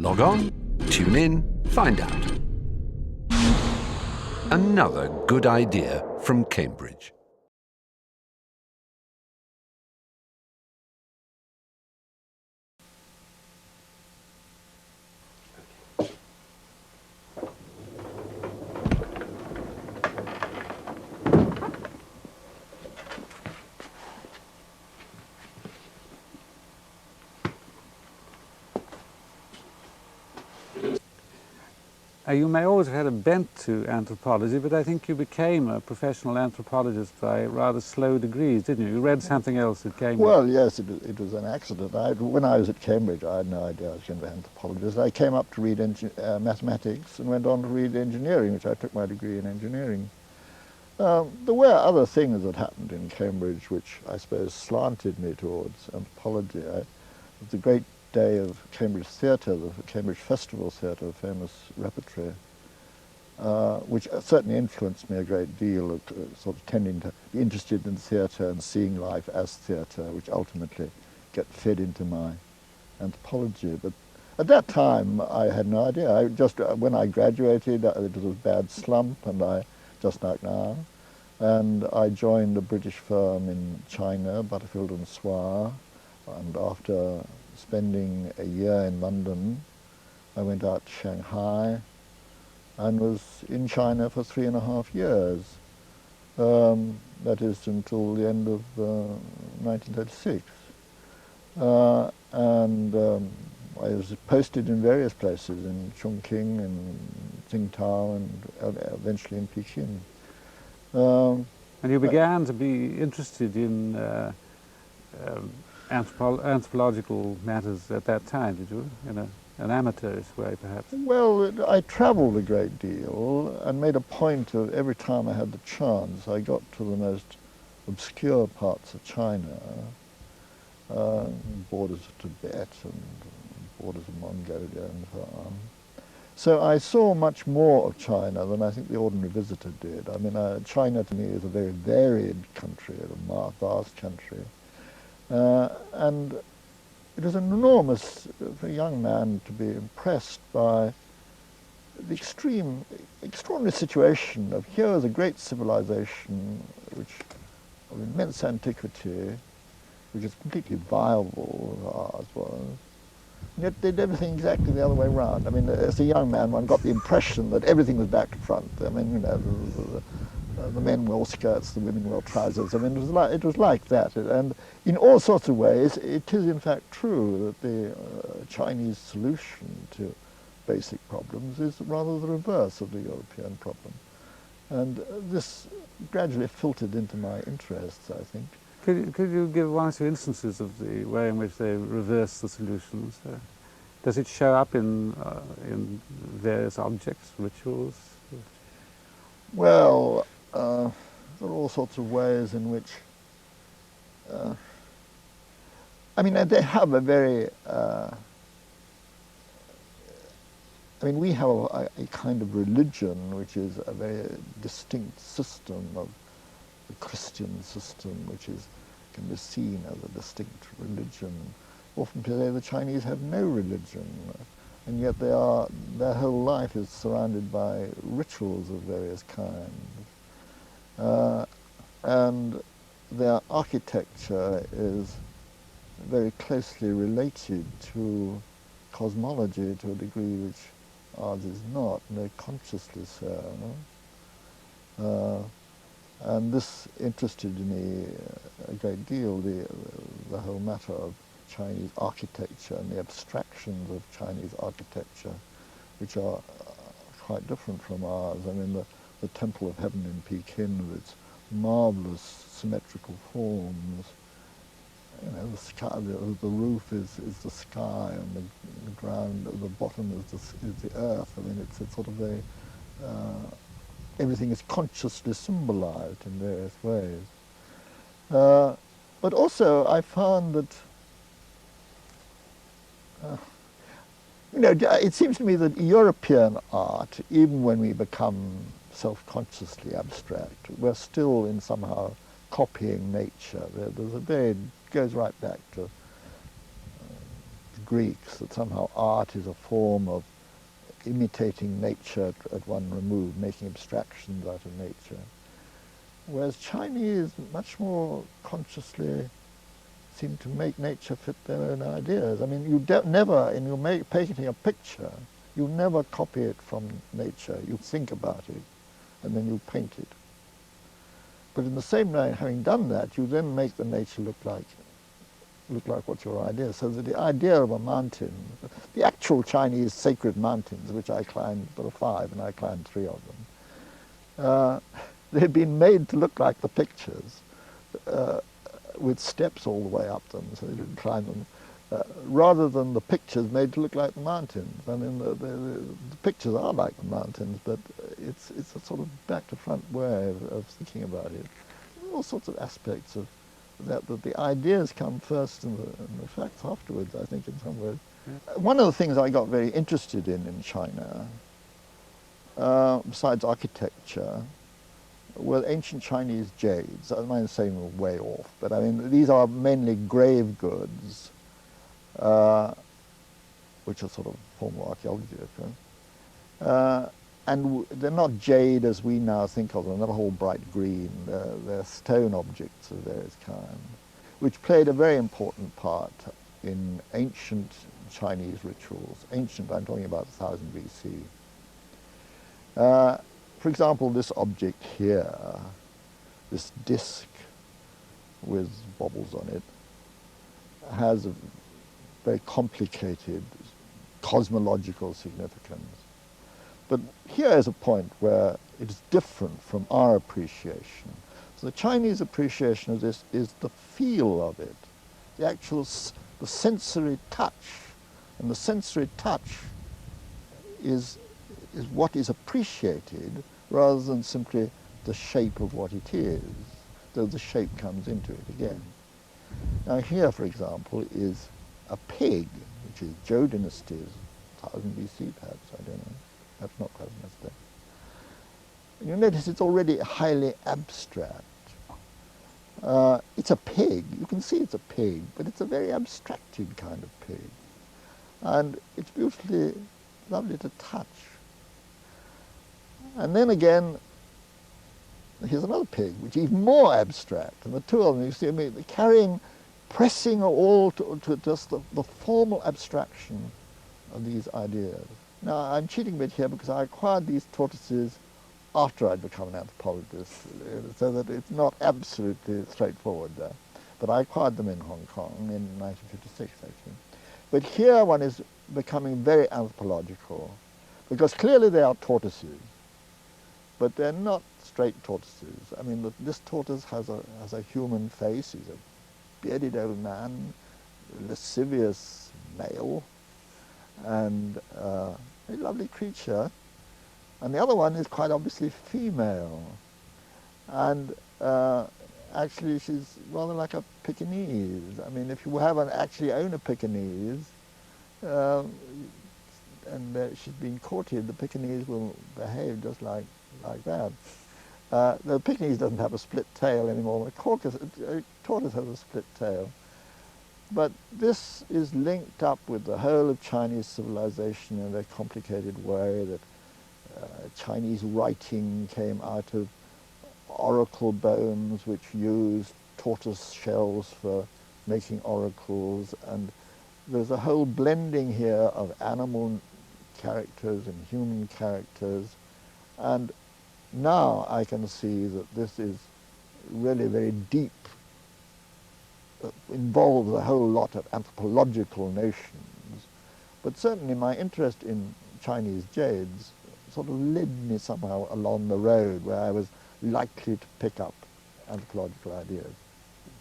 Log on, tune in, find out. Another good idea from Cambridge. You may always have had a bent to anthropology, but I think you became a professional anthropologist by rather slow degrees, didn't you? You read something else at Cambridge. Well, yes, it was an accident. When I was at Cambridge, I had no idea I was going to be an anthropologist. I came up to read mathematics and went on to read engineering, which I took my degree in engineering. There were other things that happened in Cambridge which I suppose slanted me towards anthropology. It was the great day of Cambridge Theatre, the Cambridge Festival Theatre, a famous repertory, which certainly influenced me a great deal, of sort of tending to be interested in theatre and seeing life as theatre, which ultimately get fed into my anthropology. But at that time, I had no idea. When I graduated, it was a bad slump, and just like now, and I joined a British firm in China, Butterfield and Swire, and after spending a year in London, I went out to Shanghai and was in China for 3.5 years. That is until the end of 1936. I was posted in various places, in Chongqing and Tsingtao and eventually in Peking. And you began to be interested in anthropological matters at that time, did you? In an amateurish way, perhaps? Well, I travelled a great deal and made a point of every time I had the chance, I got to the most obscure parts of China, borders of Tibet and borders of Mongolia and so on. So I saw much more of China than I think the ordinary visitor did. I mean, China to me is a very varied country, a vast country. And it was an enormous, for a young man to be impressed by the extraordinary situation of here is a great civilization of immense antiquity, which is completely viable as ours was. And yet they did everything exactly the other way around. I mean, as a young man, one got the impression that everything was back to front. I mean, you know, the men wore skirts, the women wore trousers. I mean, it was like that. And in all sorts of ways, it is in fact true that the Chinese solution to basic problems is rather the reverse of the European problem. And this gradually filtered into my interests, I think. Could you give one or two instances of the way in which they reverse the solutions? Does it show up in various objects, rituals? Well, there are all sorts of ways in which, I mean, they have a very, I mean, we have a kind of religion which is a very distinct system of the Christian system, which can be seen as a distinct religion. Often today the Chinese have no religion, and yet their whole life is surrounded by rituals of various kinds. And their architecture is very closely related to cosmology to a degree which ours is not, no, consciously so. And this interested me a great deal, the whole matter of Chinese architecture and the abstractions of Chinese architecture, which are quite different from ours. I mean, the Temple of Heaven in Peking with its marvelous symmetrical forms. You know, the sky, the roof is the sky, and the ground, the bottom is the earth. I mean, it's sort of everything is consciously symbolized in various ways. But also, I found that, you know, it seems to me that European art, even when we become self-consciously abstract, we're still in somehow copying nature. It goes right back to Greeks, that somehow art is a form of imitating nature at one remove, making abstractions out of nature. Whereas Chinese much more consciously seem to make nature fit their own ideas. I mean, you never, in your painting a picture, you never copy it from nature. You think about it, and then you paint it. But in the same way, having done that, you then make the nature look like what's your idea. So that the idea of a mountain, the actual Chinese sacred mountains, which I climbed, there were 5, and I climbed 3 of them, they'd been made to look like the pictures, with steps all the way up them, so you could climb them, rather than the pictures made to look like the mountains. I mean, the pictures are like the mountains, but it's a sort of back-to-front way of thinking about it. All sorts of aspects of that the ideas come first and the facts afterwards, I think, in some ways. Yeah. One of the things I got very interested in China, besides architecture, were ancient Chinese jades. I mind saying we're way off, but I mean, these are mainly grave goods, which are sort of formal archaeology, and they're not jade as we now think of them. They're not whole bright green. They're stone objects of various kinds, which played a very important part in ancient Chinese rituals. Ancient, I'm talking about 1000 BC. For example, this object here, this disc with baubles on it, has a very complicated cosmological significance. But here is a point where it is different from our appreciation. So the Chinese appreciation of this is the feel of it, the actual, the sensory touch. And the sensory touch is what is appreciated rather than simply the shape of what it is, though the shape comes into it again. Now here, for example, is a pig, which is Zhou dynasty's, 1000 BC perhaps, I don't know. That's not quite as much. You notice it's already highly abstract. It's a pig. You can see it's a pig, but it's a very abstracted kind of pig. And it's beautifully lovely to touch. And then again, here's another pig, which is even more abstract. And the two of them, you see, I mean, carrying, pressing all to just the formal abstraction of these ideas. Now, I'm cheating a bit here because I acquired these tortoises after I'd become an anthropologist, so that it's not absolutely straightforward there. But I acquired them in Hong Kong in 1956, actually. But here one is becoming very anthropological, because clearly they are tortoises, but they're not straight tortoises. I mean, this tortoise has a human face. He's a bearded old man, lascivious male, and a very lovely creature. And the other one is quite obviously female. And actually she's rather like a Pekingese. I mean, if you actually own a Pekingese, and she's been courted, the Pekingese will behave just like that. The Pekingese doesn't have a split tail anymore. A tortoise has a split tail. But this is linked up with the whole of Chinese civilization in a very complicated way, that Chinese writing came out of oracle bones, which used tortoise shells for making oracles, and there's a whole blending here of animal characters and human characters, and now I can see that this is really very deep, involves a whole lot of anthropological notions, but certainly my interest in Chinese jades sort of led me somehow along the road where I was likely to pick up anthropological ideas.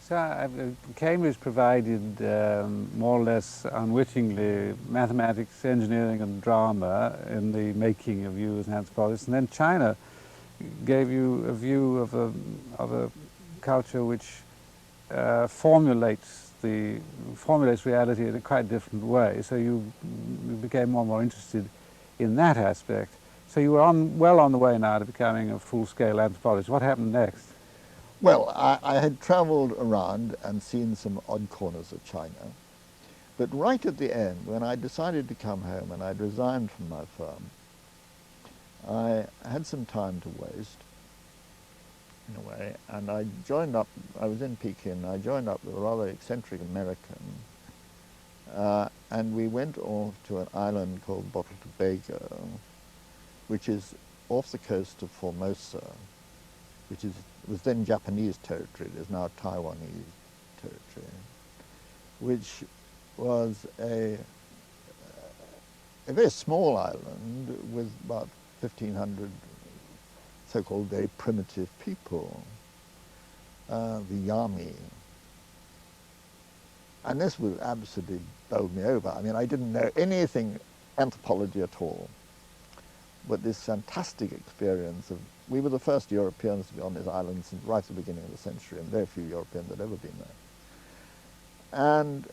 So Cambridge provided more or less unwittingly mathematics, engineering and drama in the making of you as an anthropologist, and then China gave you a view of a culture which formulates reality in a quite different way. So you became more and more interested in that aspect. So you were well on the way now to becoming a full-scale anthropologist. What happened next? Well, I had travelled around and seen some odd corners of China, But right at the end, when I decided to come home and I'd resigned from my firm, I had some time to waste, in a way, and I joined up, I was in Peking, I joined up with a rather eccentric American, and we went off to an island called Bottle Tobago, which is off the coast of Formosa, which was then Japanese territory, it is now Taiwanese territory, which was a very small island with about 1,500 so-called very primitive people, the Yami. And this was absolutely bowled me over. I mean, I didn't know anything anthropology at all, but this fantastic experience of, we were the first Europeans to be on this island since right at the beginning of the century, and very few Europeans had ever been there. And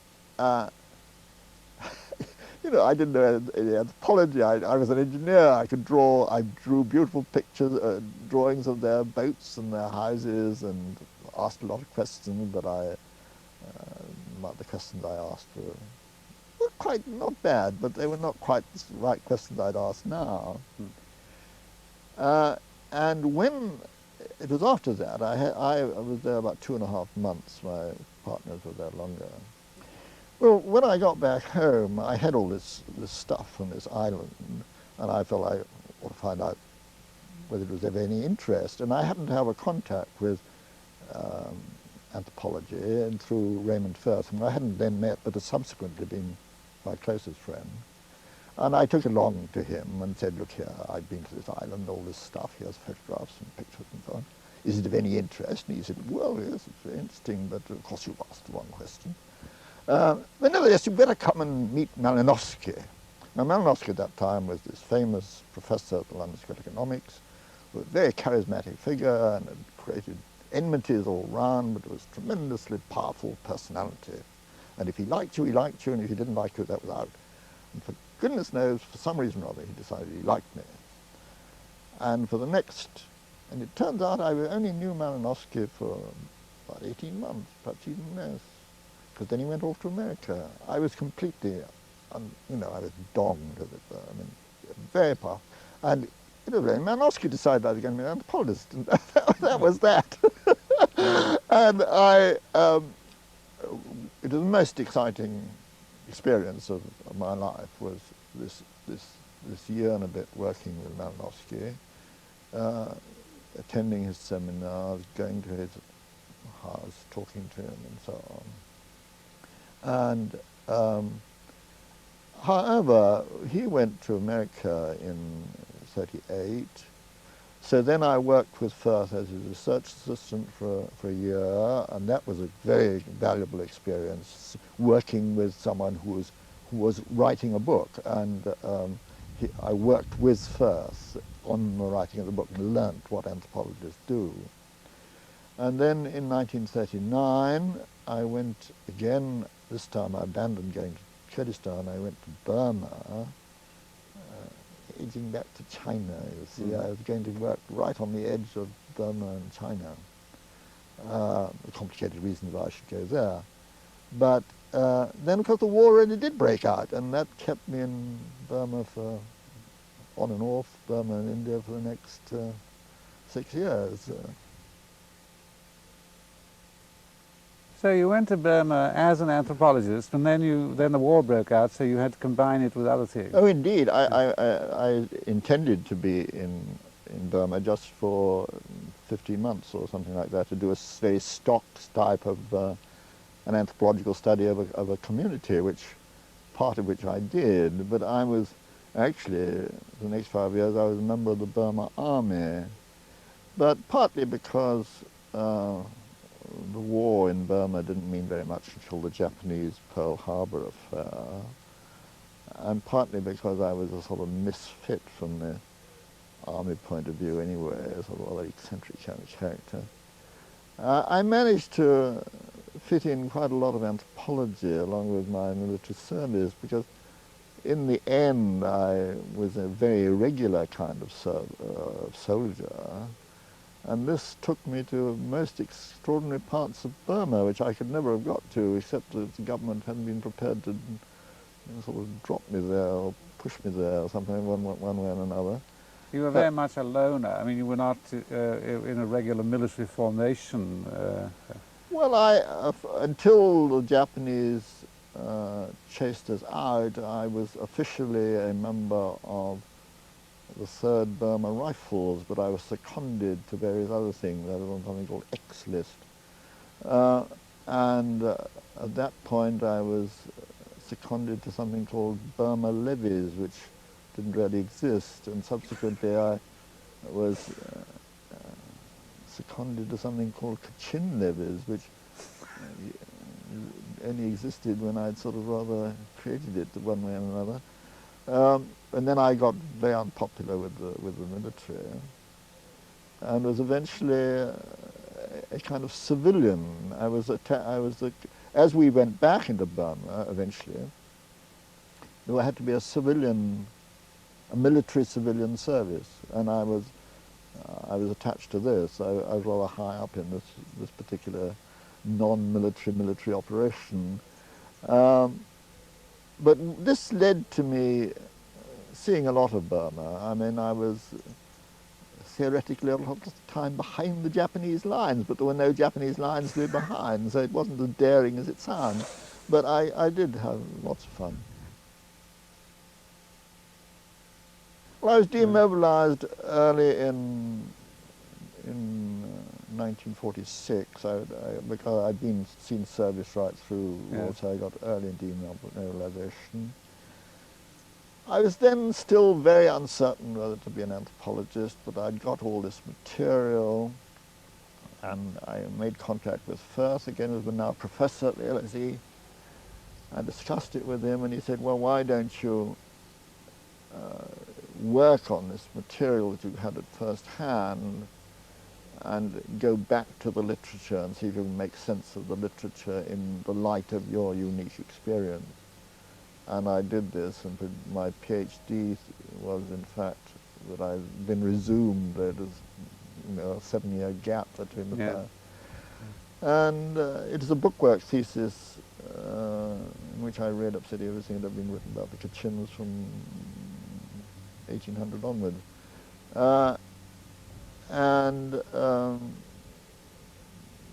you know, I didn't know any anthropology. I was an engineer. I could draw. I drew beautiful pictures, drawings of their boats and their houses, and asked a lot of questions. But the questions I asked were quite not bad, but they were not quite the right questions I'd ask now. And when it was after that, I was there about 2.5 months. My partners were there longer. Well, when I got back home, I had all this stuff from this island, and I felt I ought to find out whether it was of any interest. And I happened to have a contact with anthropology, and through Raymond Firth, whom I hadn't then met, but had subsequently been my closest friend. And I took along to him and said, look here, I've been to this island, all this stuff, here's photographs and pictures and so on. Is it of any interest? And he said, well, yes, it's very interesting, but of course you've asked the wrong question. But nevertheless, you better come and meet Malinowski. Now, Malinowski at that time was this famous professor at the London School of Economics, a very charismatic figure, and had created enmities all round, but was a tremendously powerful personality. And if he liked you, and if he didn't like you, that was out. And for goodness knows, for some reason or other, he decided he liked me. And for the next, and it turns out I only knew Malinowski for about 18 months, perhaps even less. Because then he went off to America. I was completely, you know, I was donged with it. I mean, very powerful. And it was when Malinowski decided I was going to be an anthropologist, and that was that. And it was the most exciting experience of my life was this year and a bit working with Malinowski, attending his seminars, going to his house, talking to him, and so on. And however, he went to America in '38. So then I worked with Firth as a research assistant for a year, and that was a very valuable experience, working with someone who was writing a book. And I worked with Firth on the writing of the book and learnt what anthropologists do. And then in 1939, I went again. This time I abandoned going to Kurdistan. I went to Burma, edging back to China, you see. I was going to work right on the edge of Burma and China. Complicated reasons why I should go there. But then, of course, the war really did break out, and that kept me in Burma for, on and off, Burma and India for the next 6 years. So you went to Burma as an anthropologist, and then the war broke out, so you had to combine it with other things. Oh, indeed. I intended to be in Burma just for 15 months or something like that, to do a very stock type of an anthropological study of a community, part of which I did. But I was actually, for the next 5 years, I was a member of the Burma Army. But partly because the war in Burma didn't mean very much until the Japanese Pearl Harbor affair, and partly because I was a sort of misfit from the army point of view anyway, a sort of rather eccentric kind of character. I managed to fit in quite a lot of anthropology along with my military service, because in the end I was a very irregular kind of soldier. And this took me to most extraordinary parts of Burma, which I could never have got to, except that the government hadn't been prepared to sort of drop me there or push me there or something one way or another. You were very much a loner. I mean, you were not in a regular military formation. Well, until the Japanese chased us out, I was officially a member of the 3rd Burma Rifles, but I was seconded to various other things. I was on something called X-List. At that point I was seconded to something called Burma Levies, which didn't really exist, and subsequently I was seconded to something called Kachin Levies, which only existed when I'd sort of rather created it one way or another. And then I got very unpopular with the military, and was eventually a kind of civilian. As we went back into Burma eventually, there had to be a military civilian service, and I was attached to this. I was rather high up in this particular non-military operation. But this led to me seeing a lot of Burma. I mean, I was theoretically a lot of the time behind the Japanese lines, but there were no Japanese lines to be behind, so it wasn't as daring as it sounds. But I did have lots of fun. Well, I was demobilized early in 1946 because I'd seen service right through, so I got early demobilization. I was then still very uncertain whether to be an anthropologist, but I'd got all this material, and I made contact with Firth, again, who was now a professor at the L.S.E. I discussed it with him, and he said, well, why don't you work on this material that you had at first hand and go back to the literature and see if you can make sense of the literature in the light of your unique experience. And I did this, and my PhD was in fact that I've been resumed. There was a 7-year gap between the pair. And it is a bookwork thesis in which I read absolutely everything that had been written about the Kachins from 1800 onwards.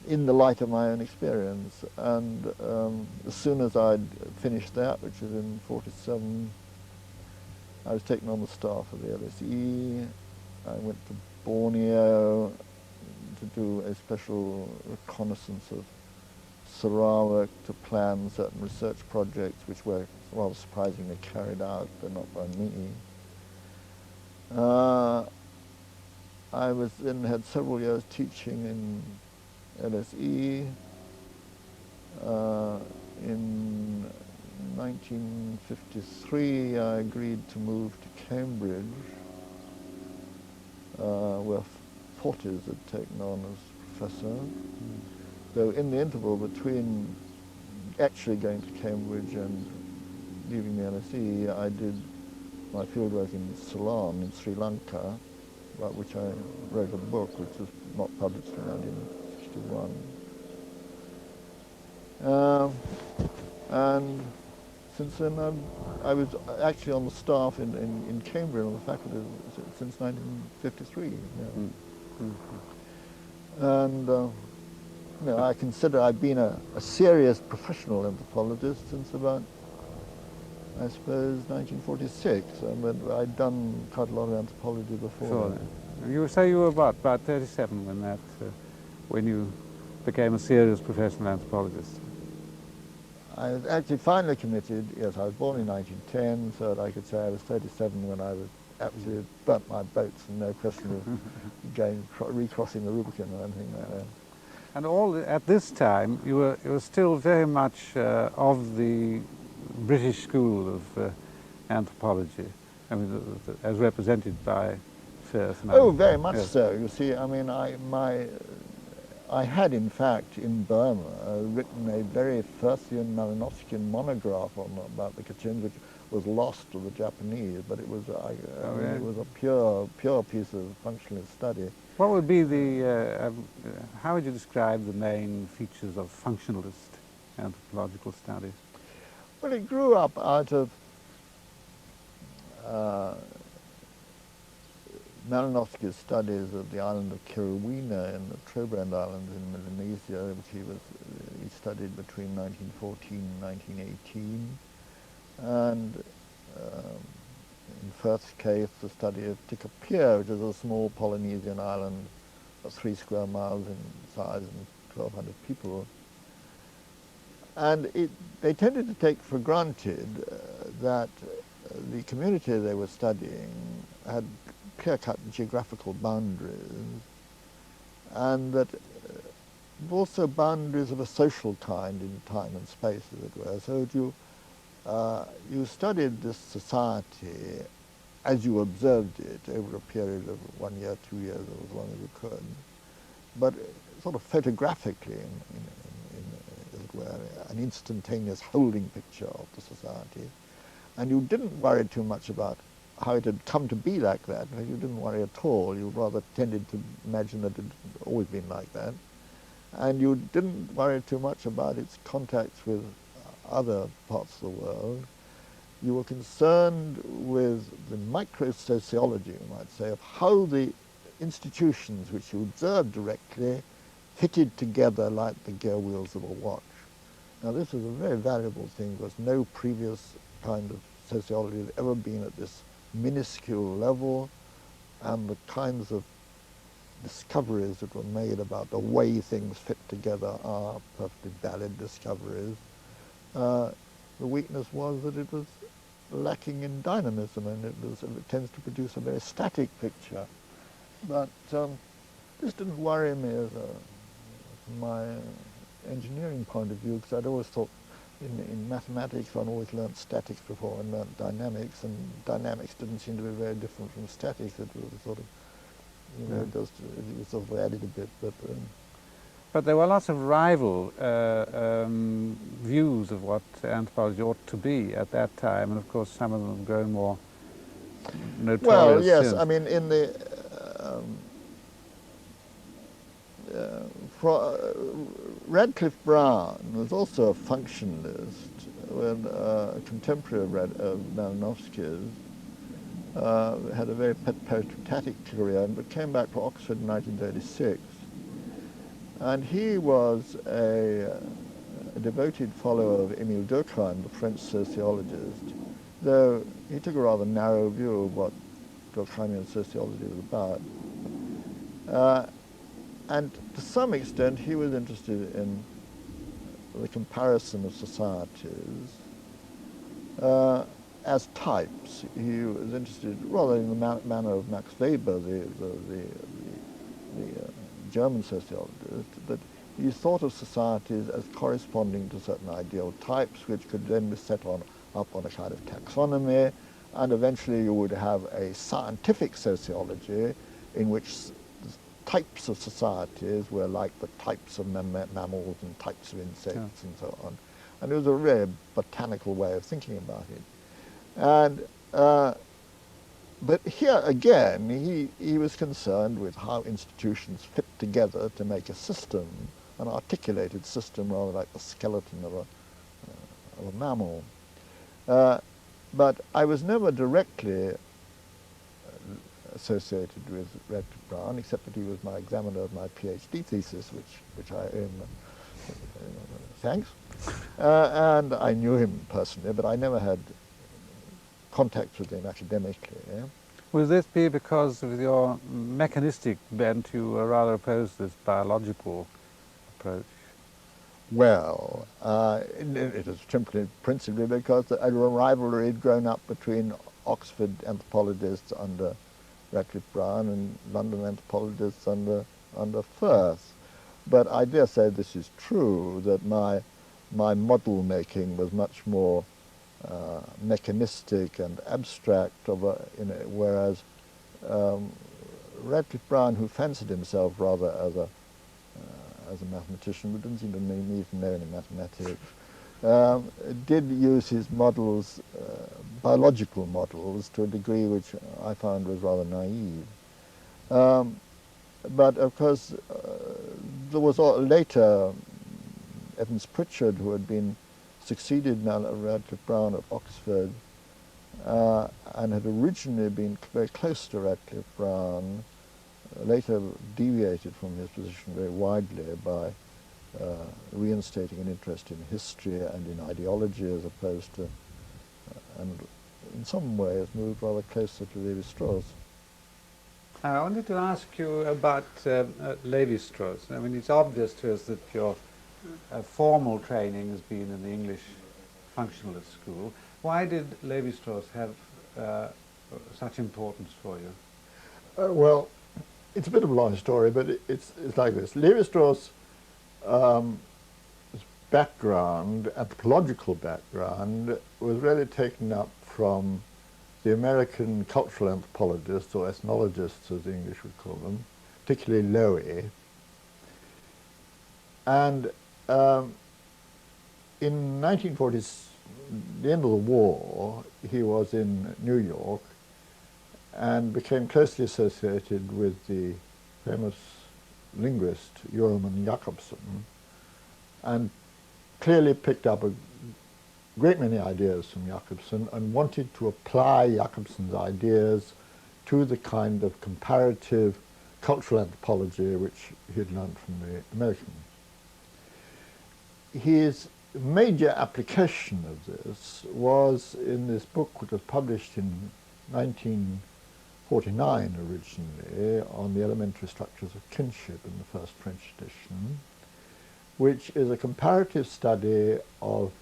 In the light of my own experience. And as soon as I'd finished that, which was in 47, I was taken on the staff of the L.S.E. I went to Borneo to do a special reconnaissance of Sarawak to plan certain research projects which were rather surprisingly carried out, but not by me. I then had several years teaching in L.S.E. In 1953, I agreed to move to Cambridge, where Fortis had taken on as professor. So in the interval between actually going to Cambridge and leaving the L.S.E., I did my fieldwork in Ceylon, in Sri Lanka, about which I wrote a book which was not published in 1961. And since then I was actually on the staff in Cambridge on the faculty since 1953. Yeah. And I consider I've been a serious professional anthropologist since about, I suppose, 1946. I'd done quite a lot of anthropology before that. You say you were about 37 when you became a serious professional anthropologist. I was actually finally committed, yes, I was born in 1910, so that I could say I was 37 when I was absolutely burnt my boats and no question of recrossing the Rubicon or anything like that. And at this time, you were still very much of the British school of anthropology, I mean, as represented by Firth. Oh, very much so. You see, I mean, I had, in fact, in Burma, written a very Firthian, Malinowskian monograph about the Kachins, which was lost to the Japanese, but it was, yeah. it was a pure piece of functionalist study. What would be the, how would you describe the main features of functionalist anthropological studies? Well, it grew up out of Malinowski's studies of the island of Kirrawina in the Trobriand Islands in Melanesia, which he studied between 1914 and 1918. And in Firth's case, the study of Tikopia, which is a small Polynesian island, 3 square miles in size and 1,200 people. And they tended to take for granted that the community they were studying had clear-cut geographical boundaries, and that also boundaries of a social kind in time and space, as it were. So you studied this society as you observed it over a period of 1 year, 2 years, or as long as you could, but sort of photographically, as it were, an instantaneous holding picture of the society. And you didn't worry too much about how it had come to be like that. You didn't worry at all. You rather tended to imagine that it had always been like that. And you didn't worry too much about its contacts with other parts of the world. You were concerned with the micro-sociology, you might say, of how the institutions which you observed directly fitted together like the gear wheels of a watch. Now this is a very valuable thing because no previous kind of sociology had ever been at this minuscule level, and the kinds of discoveries that were made about the way things fit together are perfectly valid discoveries. The weakness was that it was lacking in dynamism, and it tends to produce a very static picture. But this didn't worry me from my engineering point of view, because I'd always thought in mathematics one always learned statics before and learned dynamics, and dynamics didn't seem to be very different from statics. It was sort of, you know, it was sort of added a bit. But there were lots of rival views of what anthropology ought to be at that time, and of course some of them have grown more notorious. Well, yes, since. I mean, in the Radcliffe Brown was also a functionalist, when a contemporary of Malinowski's, had a very peripatetic career, but came back to Oxford in 1936. And he was a devoted follower of Émile Durkheim, the French sociologist, though he took a rather narrow view of what Durkheimian sociology was about. And to some extent, he was interested in the comparison of societies as types. He was interested rather in the manner of Max Weber, the German sociologist, that he thought of societies as corresponding to certain ideal types, which could then be set up on a kind of taxonomy, and eventually you would have a scientific sociology in which types of societies were like the types of mammals and types of insects and so on. And it was a very botanical way of thinking about it. And but here again, he was concerned with how institutions fit together to make a system, an articulated system, rather like the skeleton of a mammal. But I was never directly associated with Radcliffe Brown, except that he was my examiner of my PhD thesis, which I owe him thanks. And I knew him personally, but I never had contact with him academically. Yeah? Would this be because of your mechanistic bent, you were rather opposed to this biological approach? Well, it is principally because a rivalry had grown up between Oxford anthropologists under Radcliffe Brown and London anthropologists under Firth. But I dare say this is true, that my model making was much more mechanistic and abstract, whereas Radcliffe Brown, who fancied himself rather as a mathematician, but didn't seem to need to know any mathematics, did use his models, biological models, to a degree which I found was rather naive. But of course, there was later Evans Pritchard, who had been succeeded now Radcliffe Brown at Oxford, and had originally been very close to Radcliffe Brown, later deviated from his position very widely by reinstating an interest in history and in ideology as opposed to, and in some ways moved rather closer to Levi-Strauss. I wanted to ask you about Levi-Strauss. I mean, it's obvious to us that your formal training has been in the English functionalist school. Why did Levi-Strauss have such importance for you? Well, it's a bit of a long story, but it's like this. Levi-Strauss' background, anthropological background, was really taken up from the American cultural anthropologists, or ethnologists as the English would call them, particularly L.S.E. And in 1940, the end of the war, he was in New York and became closely associated with the famous linguist Johan Jakobson, and clearly picked up a great many ideas from Jakobson and wanted to apply Jakobson's ideas to the kind of comparative cultural anthropology which he had learned from the Americans. His major application of this was in this book which was published in 1949 originally on the elementary structures of kinship in the first French edition, which is a comparative study of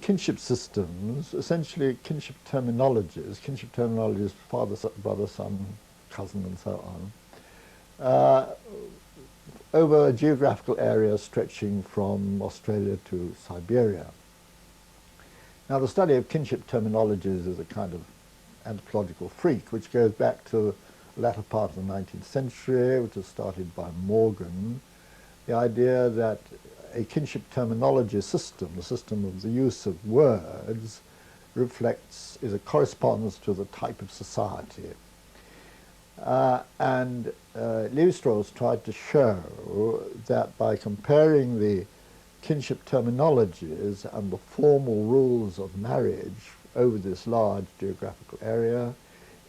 kinship systems, essentially kinship terminologies father, brother, son, cousin, and so on, over a geographical area stretching from Australia to Siberia. Now, the study of kinship terminologies is a kind of anthropological freak, which goes back to the latter part of the 19th century, which was started by Morgan. The idea that a kinship terminology system, the system of the use of words, corresponds to the type of society. And Levi-Strauss tried to show that by comparing the kinship terminologies and the formal rules of marriage over this large geographical area,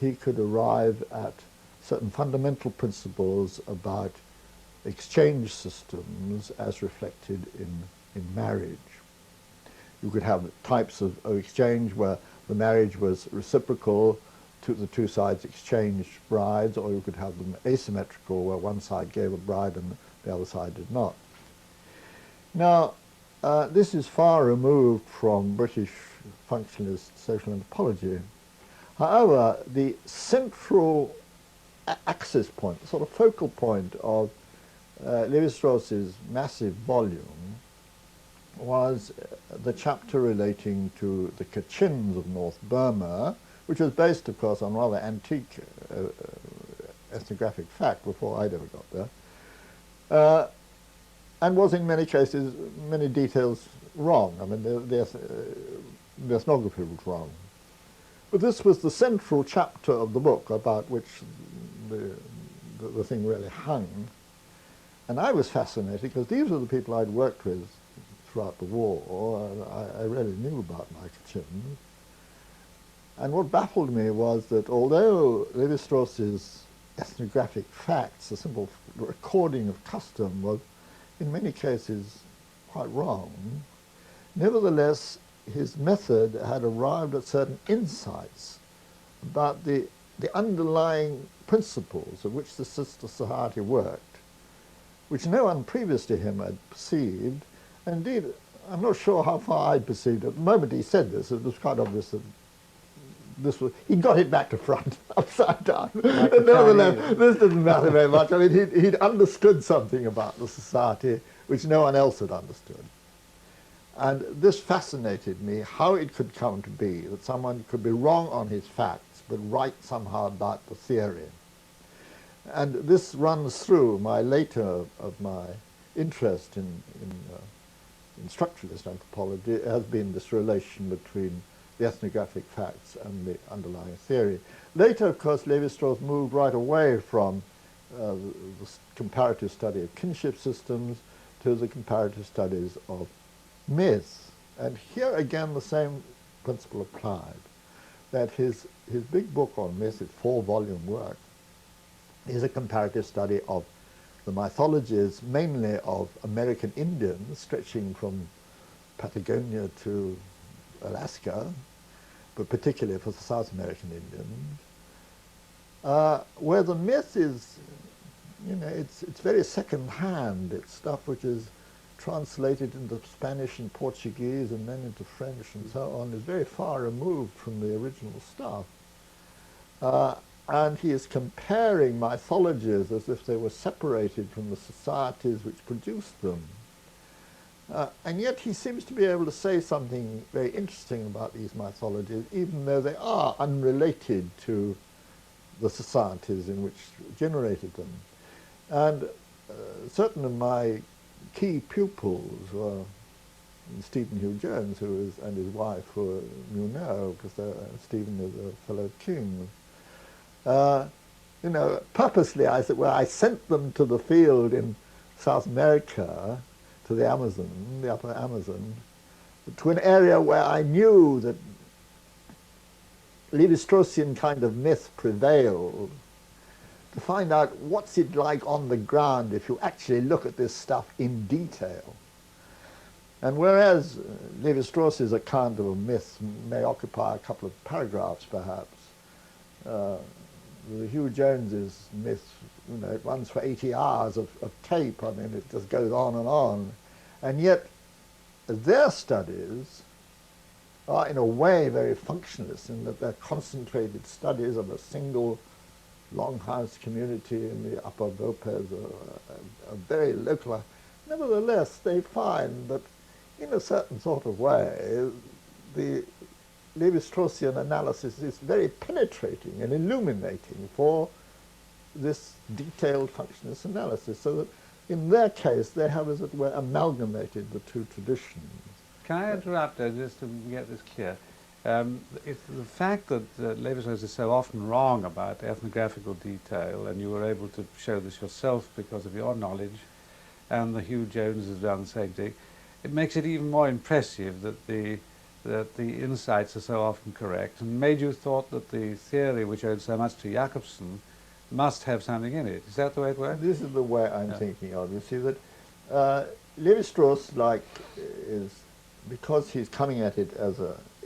he could arrive at certain fundamental principles about exchange systems as reflected in marriage. You could have types of exchange where the marriage was reciprocal, the two sides exchanged brides, or you could have them asymmetrical where one side gave a bride and the other side did not. Now, this is far removed from British functionalist social anthropology. However, the central axis point, the sort of focal point of Levi-Strauss's massive volume was the chapter relating to the Kachins of North Burma, which was based, of course, on rather antique ethnographic fact before I'd ever got there, and was in many cases, many details wrong. I mean, the ethnography was wrong. But this was the central chapter of the book about which the thing really hung. And I was fascinated because these were the people I'd worked with throughout the war. I really knew about my Kachins. And what baffled me was that although Levi-Strauss's ethnographic facts, a simple recording of custom, was in many cases quite wrong, nevertheless his method had arrived at certain insights about the underlying principles of which the sister society worked, which no one previous to him had perceived. And indeed, I'm not sure how far I'd perceived it. The moment he said this, it was quite obvious that he got it back to front, upside down. Like But nevertheless, this didn't matter very much. I mean, he'd understood something about the society which no one else had understood. And this fascinated me, how it could come to be that someone could be wrong on his facts, but right somehow about the theory. And this runs through my later of my interest in in structuralist anthropology has been this relation between the ethnographic facts and the underlying theory. Later, of course, Levi-Strauss moved right away from the comparative study of kinship systems to the comparative studies of myths. And here again the same principle applied, that his big book on myths, his 4-volume work, is a comparative study of the mythologies mainly of American Indians stretching from Patagonia to Alaska, but particularly for the South American Indians, where the myth is, you know, it's very second-hand. It's stuff which is translated into Spanish and Portuguese and then into French and so on. Is very far removed from the original stuff. And he is comparing mythologies as if they were separated from the societies which produced them. And yet he seems to be able to say something very interesting about these mythologies, even though they are unrelated to the societies in which generated them. And certain of my key pupils were Stephen Hugh Jones, and his wife, who you know, because Stephen is a fellow King. You know, purposely I sent them to the field in South America, to the Amazon, the upper Amazon, to an area where I knew that Levi-Straussian kind of myth prevailed, to find out what's it like on the ground if you actually look at this stuff in detail. And whereas Levi-Strauss's account of a myth may occupy a couple of paragraphs perhaps, the Hugh Jones's myth, you know, it runs for 80 hours of tape. I mean, it just goes on and on. And yet their studies are in a way very functionalist in that they're concentrated studies of a single longhouse community in the Upper Vopes, a very localized. Nevertheless, they find that in a certain sort of way, the Levi-Straussian analysis is very penetrating and illuminating for this detailed functionalist analysis, so that in their case they have, as it were, amalgamated the two traditions. Can I interrupt just to get this clear? It's the fact that Levi-Strauss is so often wrong about ethnographical detail, and you were able to show this yourself because of your knowledge, and the Hugh Jones has done the same thing, it makes it even more impressive that the insights are so often correct, and made you thought that the theory which owed so much to Jakobsen must have something in it. Is that the way it works? This is the way I'm thinking of. You see that Levi-Strauss, is, because he's coming at it as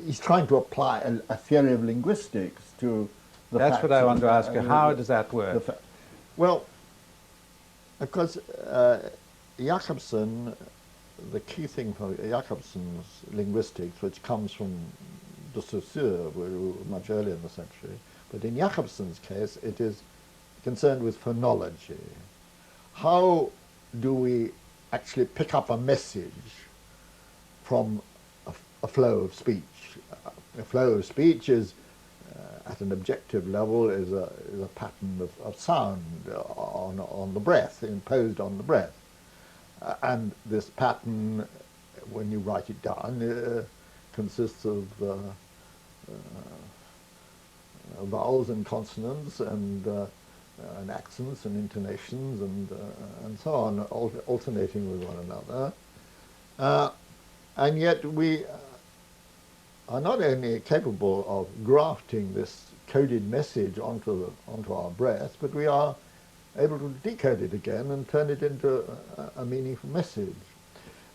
he's trying to apply a theory of linguistics to the That's facts. What I want to ask you. How does that work? Well, because Jakobsen, the key thing for Jakobsen's linguistics, which comes from de Saussure, much earlier in the century, but in Jakobsen's case, it is concerned with phonology. How do we actually pick up a message from a flow of speech? A flow of speech is, at an objective level, is a pattern of sound on the breath, imposed on the breath. And this pattern, when you write it down, consists of vowels and consonants and accents and intonations and so on, alternating with one another. And yet we are not only capable of grafting this coded message onto our breath, but we are able to decode it again and turn it into a meaningful message.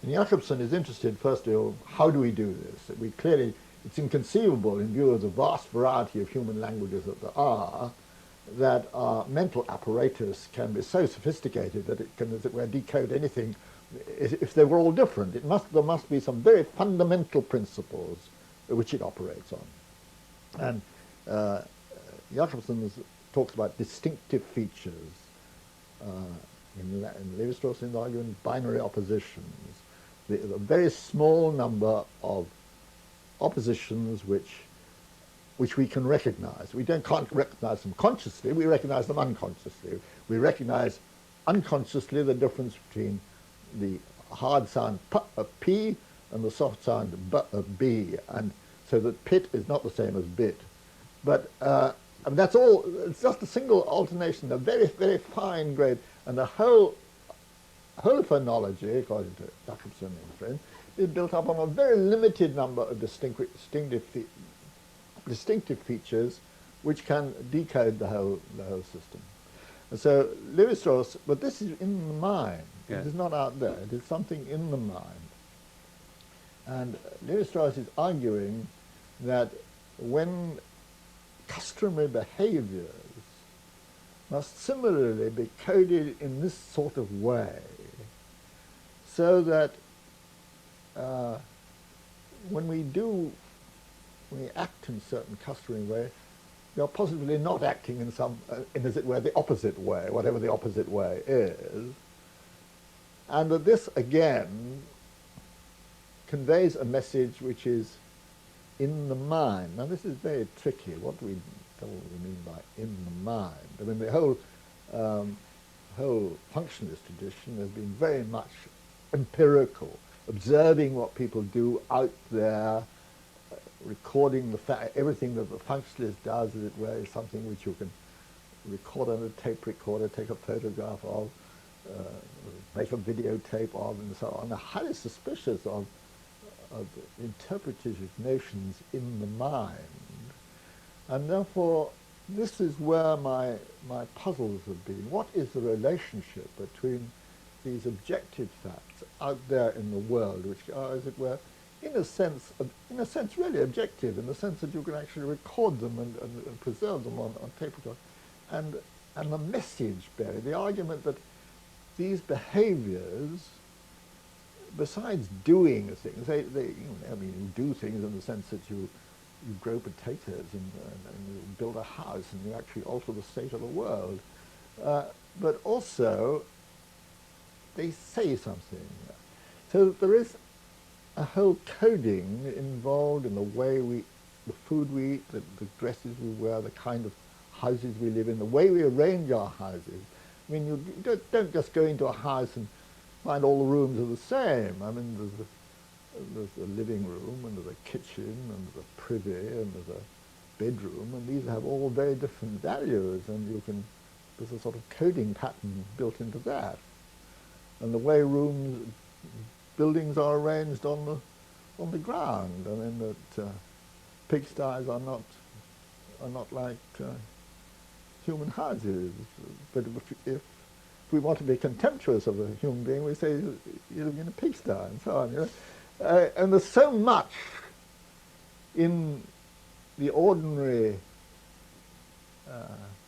And Jakobsen is interested, first of all, how do we do this? It's inconceivable in view of the vast variety of human languages that there are, that our mental apparatus can be so sophisticated that it can, as it were, decode anything if they were all different. There must be some very fundamental principles which it operates on. And Jakobsen talks about distinctive features. In Levi-Straussian argument, binary oppositions. The very small number of oppositions which we can recognize. We can't recognize them consciously, we recognize them unconsciously. We recognize unconsciously the difference between the hard sound P and the soft sound B, and so that pit is not the same as bit. But I mean, that's all, it's just a single alternation, a very, very fine grade, and the whole phonology, according to Jacobson and friends, is built up on a very limited number of distinctive features which can decode the whole system. And so Levi-Strauss, but this is in the mind. Yeah. It is not out there. It is something in the mind. And Levi-Strauss is arguing that when customary behaviors must similarly be coded in this sort of way, so that when we act in a certain customary way, we are possibly not acting in some, in as it were, the opposite way, whatever the opposite way is, and that this again conveys a message which is in the mind. Now this is very tricky. What do we mean by in the mind? I mean, the whole functionalist tradition has been very much empirical, observing what people do out there, recording the fact, everything that the functionalist does, as it were, is something which you can record on a tape recorder, take a photograph of, make a videotape of, and so on. They're highly suspicious of interpretative notions in the mind. And therefore, this is where my puzzles have been. What is the relationship between these objective facts out there in the world, which are, as it were, in a sense really objective, in the sense that you can actually record them and preserve them on tape recorder, and the message buried, the argument that these behaviors, besides doing things, I mean, you do things in the sense that you grow potatoes and you build a house and you actually alter the state of the world, but also they say something. So there is a whole coding involved in the way the food we eat, the dresses we wear, the kind of houses we live in, the way we arrange our houses. I mean, you don't just go into a house and find all the rooms are the same. I mean, there's a living room, and there's a kitchen, and there's a privy, and there's a bedroom, and these have all very different values, and there's a sort of coding pattern built into that. And the way buildings are arranged on the ground. I mean, that pigsties are not like human houses. But if we want to be contemptuous of a human being, we say you live in a pigsty and so on. You know? And there's so much in the ordinary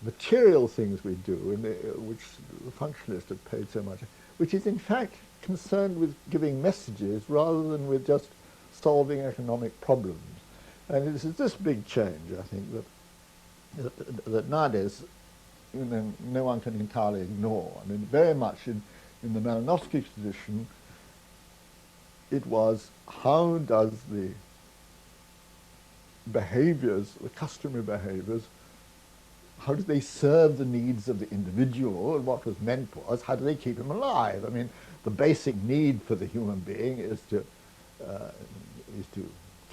material things we do, which the functionalists have paid so much, which is in fact concerned with giving messages rather than with just solving economic problems. And it is this big change, I think, that nowadays no one can entirely ignore. I mean, very much in the Malinowski tradition, it was how does the behaviors, the customary behaviors, how do they serve the needs of the individual, and what was meant was how do they keep him alive? I mean, the basic need for the human being is to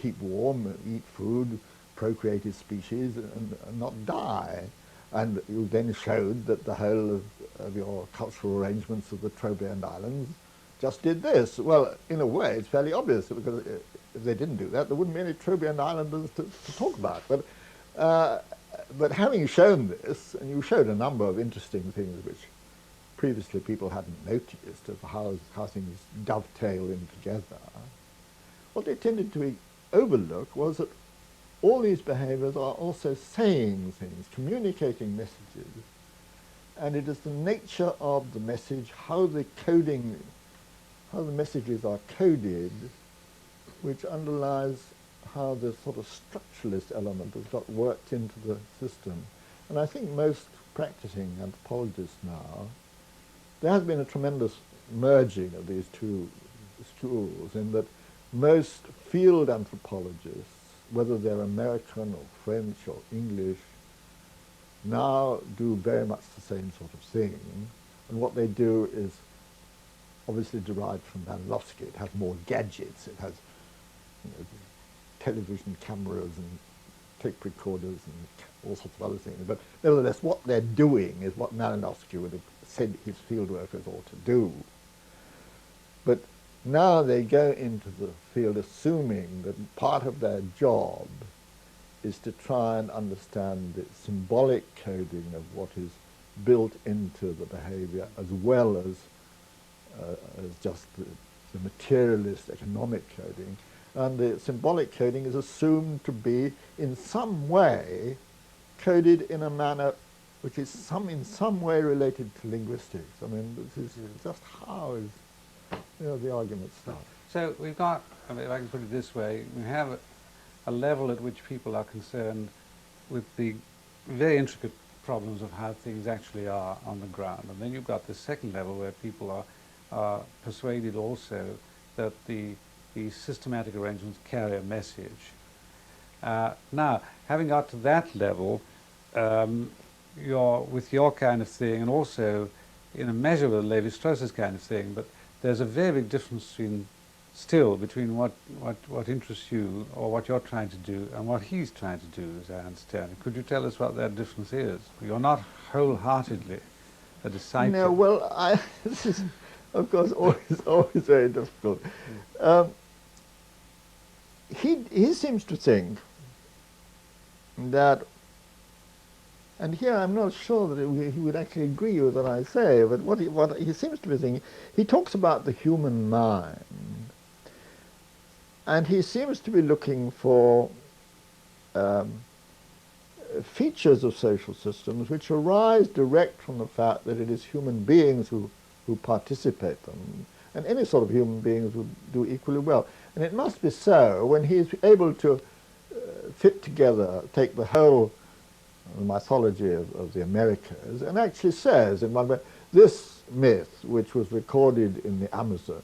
keep warm, eat food, procreate his species, and not die. And you then showed that the whole of your cultural arrangements of the Trobriand Islands just did this. Well, in a way, it's fairly obvious, because if they didn't do that, there wouldn't be any Trobriand Islanders to talk about. But having shown this, and you showed a number of interesting things which previously people hadn't noticed, of how things dovetail in together, what they tended to overlook was that all these behaviors are also saying things, communicating messages, and it is the nature of the message, how the messages are coded, which underlies how the sort of structuralist element has got worked into the system. And I think most practicing anthropologists now, there has been a tremendous merging of these two schools, in that most field anthropologists, whether they're American or French or English, now do very much the same sort of thing. And what they do is obviously derived from Malinowski. It has more gadgets. It has television cameras and tape recorders and all sorts of other things. But nevertheless, what they're doing is what Malinowski would have said his field workers ought to do. But now they go into the field assuming that part of their job is to try and understand the symbolic coding of what is built into the behavior, as well as just the materialist economic coding. And the symbolic coding is assumed to be in some way coded in a manner which is in some way related to linguistics. I mean, this is just how the argument starts. So we've got, I mean, if I can put it this way, we have a level at which people are concerned with the very intricate problems of how things actually are on the ground. And then you've got the second level where people are persuaded also that the systematic arrangements carry a message. Now, having got to that level, with your kind of thing, and also in a measure with Levi-Strauss's kind of thing, but there's a very big difference between what interests you, or what you're trying to do, and what he's trying to do, as I understand it. Could you tell us what that difference is? You're not wholeheartedly a disciple. No, well, this is, of course, always very difficult. He seems to think that, and here I'm not sure that he would actually agree with what I say, but what he seems to be thinking, he talks about the human mind, and he seems to be looking for features of social systems which arise direct from the fact that it is human beings who participate them, and any sort of human beings would do equally well. And it must be so when he is able to fit together, take the whole mythology of the Americas, and actually says in one way, this myth, which was recorded in the Amazon,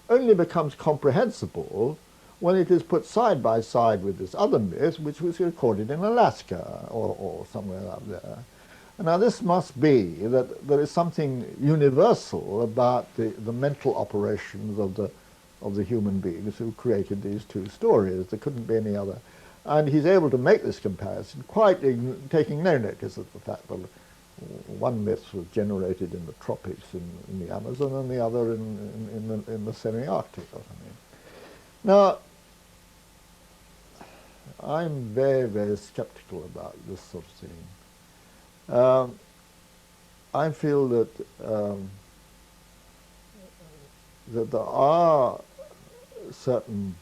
only becomes comprehensible when it is put side by side with this other myth, which was recorded in Alaska or somewhere up there. And now this must be that there is something universal about the mental operations of the human beings who created these two stories. There couldn't be any other. And he's able to make this comparison, quite taking no notice of the fact that one myth was generated in the tropics in the Amazon, and the other in the semi-Arctic or something. Now, I'm very, very skeptical about this sort of thing. I feel that that there are certain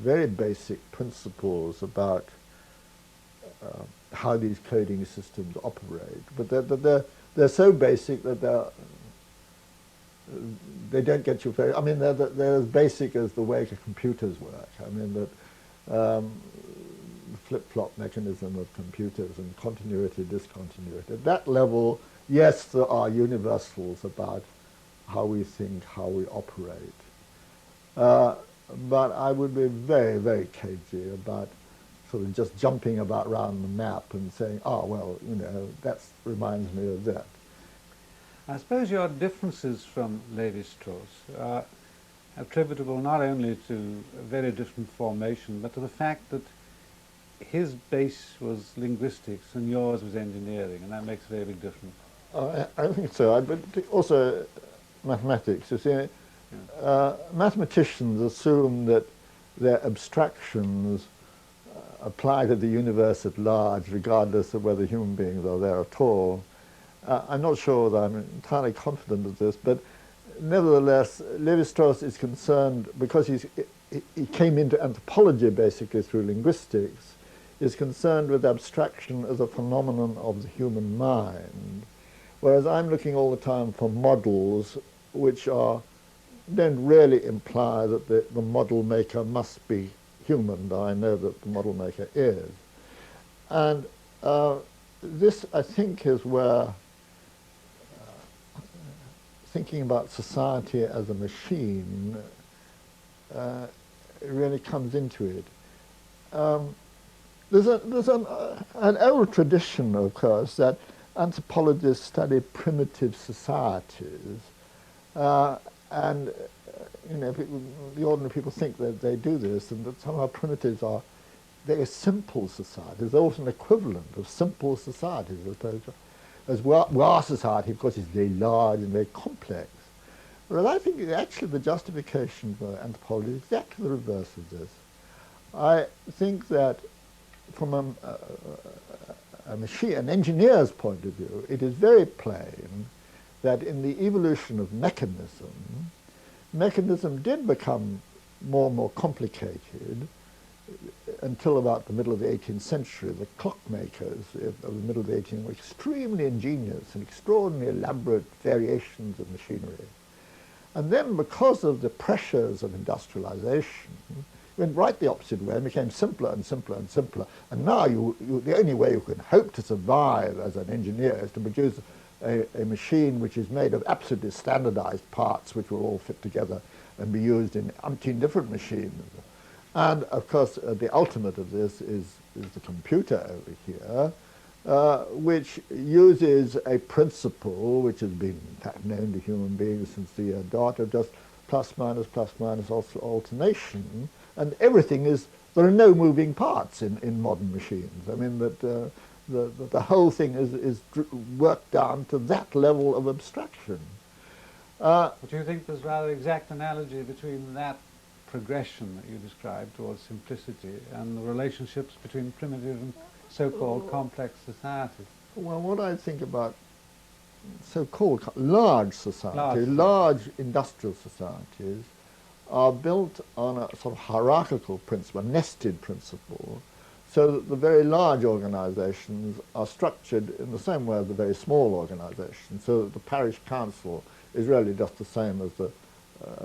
very basic principles about how these coding systems operate, but they're so basic that they don't get you very. I mean, they're as basic as the way computers work. I mean that the flip-flop mechanism of computers and continuity, discontinuity. At that level, yes, there are universals about how we think, how we operate. But I would be very, very cagey about sort of just jumping about around the map and saying, oh, well, you know, that reminds me of that. I suppose your differences from Levi-Strauss are attributable not only to a very different formation, but to the fact that his base was linguistics and yours was engineering, and that makes a very big difference. I think so, but also mathematics. You see, mathematicians assume that their abstractions apply to the universe at large, regardless of whether human beings are there at all. I'm not sure that I'm entirely confident of this, but nevertheless, Levi-Strauss is concerned, because he came into anthropology basically through linguistics, is concerned with abstraction as a phenomenon of the human mind, whereas I'm looking all the time for models which don't really imply that the model maker must be human, though I know that the model maker is. And this, I think, is where thinking about society as a machine really comes into it. There's an old tradition, of course, that anthropologists study primitive societies, and you know, the ordinary people think that they do this, and that somehow primitives are very simple societies. They're also an equivalent of simple societies, as opposed to, as our society, of course, is very large and very complex. Whereas I think actually the justification for anthropology is exactly the reverse of this. I think that from an engineer's point of view, it is very plain that in the evolution of mechanism did become more and more complicated until about the middle of the 18th century. The clockmakers of the middle of the 18th were extremely ingenious and extraordinarily elaborate variations of machinery. And then because of the pressures of industrialization, it went right the opposite way and became simpler and simpler and simpler. And now the only way you can hope to survive as an engineer is to produce a machine which is made of absolutely standardized parts which will all fit together and be used in umpteen different machines. And of course, the ultimate of this is the computer over here, which uses a principle which has been in fact known to human beings since the year dot of just plus minus alternation, and everything is, there are no moving parts in modern machines. I mean that the whole thing is worked down to that level of abstraction. Do you think there's rather exact analogy between that progression that you described towards simplicity and the relationships between primitive and so-called complex societies? Well, what I think about so-called large societies, large industrial societies, are built on a sort of hierarchical principle, a nested principle, so that the very large organizations are structured in the same way as the very small organizations, so that the parish council is really just the same as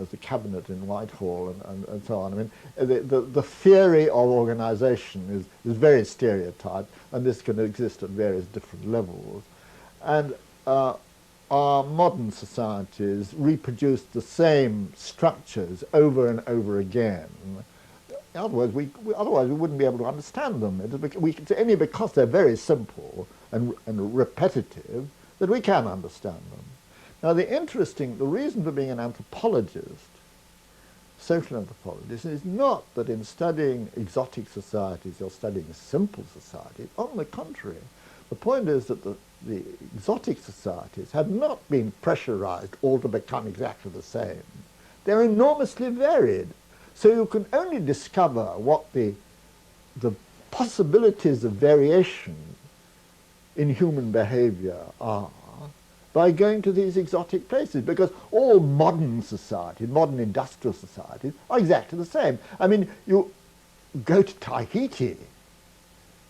the cabinet in Whitehall and so on. I mean, the theory of organization is very stereotyped, and this can exist at various different levels. And our modern societies reproduce the same structures over and over again. Otherwise, we wouldn't be able to understand them. It's only because they're very simple and repetitive that we can understand them. Now, the reason for being an anthropologist, social anthropologist, is not that in studying exotic societies you're studying simple societies. On the contrary, the point is that the exotic societies have not been pressurized all to become exactly the same. They're enormously varied. So you can only discover what the possibilities of variation in human behavior are by going to these exotic places, because all modern societies, modern industrial societies, are exactly the same. I mean, you go to Tahiti,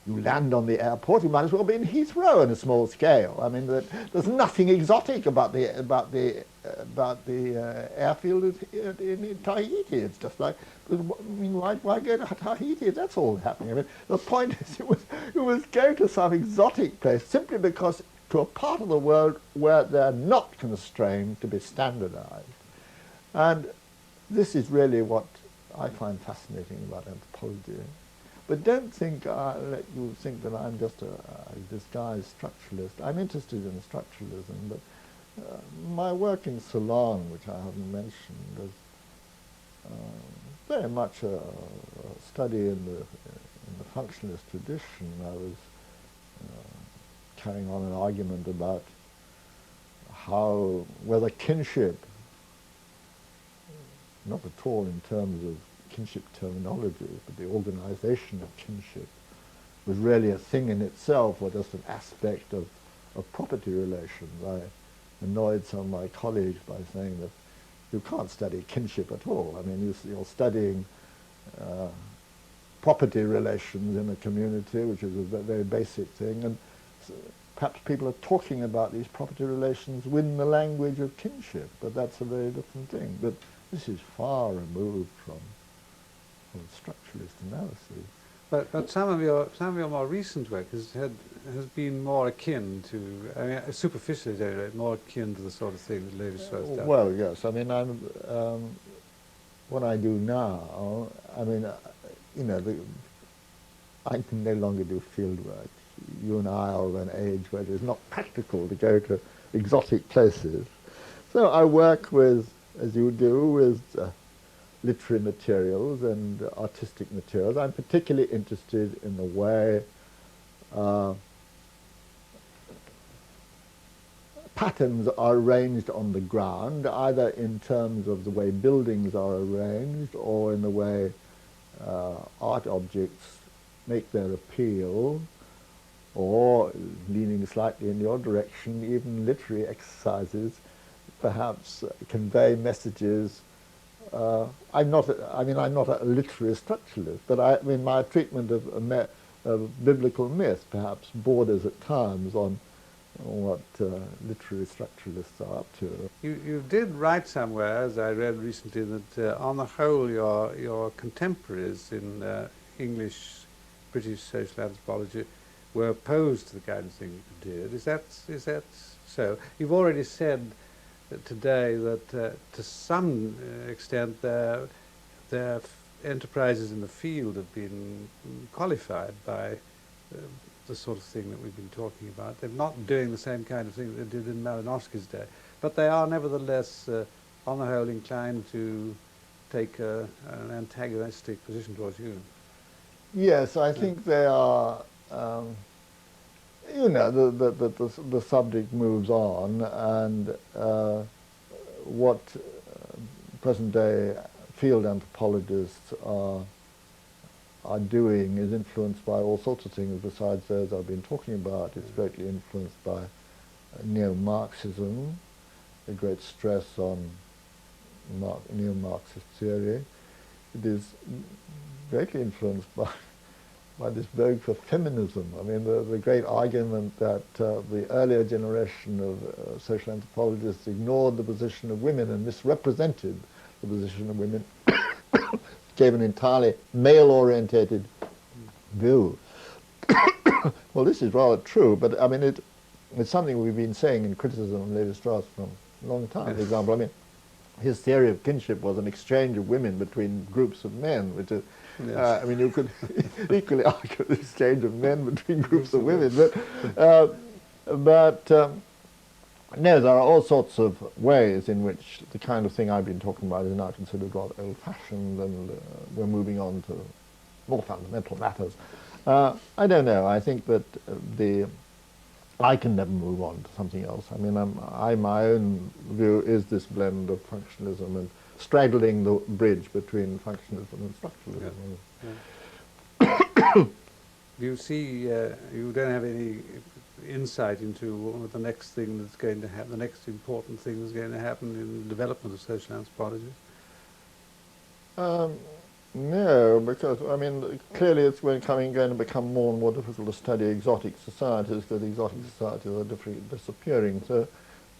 you land on the airport, you might as well be in Heathrow on a small scale. I mean, there's nothing exotic about the airfield in Tahiti. It's just like, I mean, why go to Tahiti? That's all happening. I mean, the point is, it was go to some exotic place simply because to a part of the world where they're not constrained to be standardized. And this is really what I find fascinating about anthropology. But don't think, let you think that I'm just a disguised structuralist. I'm interested in structuralism, but my work in Ceylon, which I haven't mentioned, is very much a study in the functionalist tradition. I was carrying on an argument about whether kinship, not at all in terms of kinship terminology, but the organization of kinship was really a thing in itself, or just an aspect of property relations. I annoyed some of my colleagues by saying that you can't study kinship at all. I mean, you're studying property relations in a community, which is a very basic thing, and perhaps people are talking about these property relations within the language of kinship, but that's a very different thing. But this is far removed from structuralist analysis. But some of your more recent work has been more akin to, I mean, superficially more akin to the sort of thing that Levi-Strauss does. Well, yes. I mean, what I do now, I mean, you know, I can no longer do field work. you and I are of an age where it is not practical to go to exotic places. So I work with, as you do, with literary materials and artistic materials. I'm particularly interested in the way patterns are arranged on the ground, either in terms of the way buildings are arranged or in the way art objects make their appeal, or, leaning slightly in your direction, even literary exercises perhaps convey messages. I'm not a literary structuralist, but I mean my treatment of biblical myth perhaps borders at times on what literary structuralists are up to. You did write somewhere, as I read recently, that on the whole your contemporaries in English, British social anthropology were opposed to the kind of thing you did. Is that so? You've already said today that to some extent their enterprises in the field have been qualified by the sort of thing that we've been talking about. They're not doing the same kind of thing that they did in Malinowski's day, but they are nevertheless, on the whole, inclined to take an antagonistic position towards you. Yes, I think they are. You know, the subject moves on, and what present-day field anthropologists are doing is influenced by all sorts of things besides those I've been talking about. It's greatly influenced by neo-Marxism, a great stress on neo-Marxist theory. It is greatly influenced by this vogue for feminism. I mean, the great argument that the earlier generation of social anthropologists ignored the position of women and misrepresented the position of women, gave an entirely male-orientated view. Well, this is rather true, but I mean, it's something we've been saying in criticism of Levi-Strauss for a long time. For example, I mean, his theory of kinship was an exchange of women between groups of men, which is, I mean, you could equally argue the exchange of men between groups of women, but no, there are all sorts of ways in which the kind of thing I've been talking about is now considered rather old-fashioned, and we're moving on to more fundamental matters. I don't know. I think that I can never move on to something else. I mean, my own view is this blend of functionalism and straddling the bridge between functionalism and structuralism. Yeah. Yeah. Do you see, you don't have any insight into the next thing that's going to happen, the next important thing that's going to happen in the development of social anthropology? No, because, I mean, clearly it's going to become more and more difficult to study exotic societies, because exotic societies are disappearing. So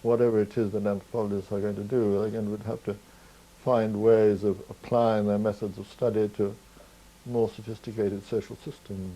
whatever it is that anthropologists are going to do, they're going to have to find ways of applying their methods of study to more sophisticated social systems.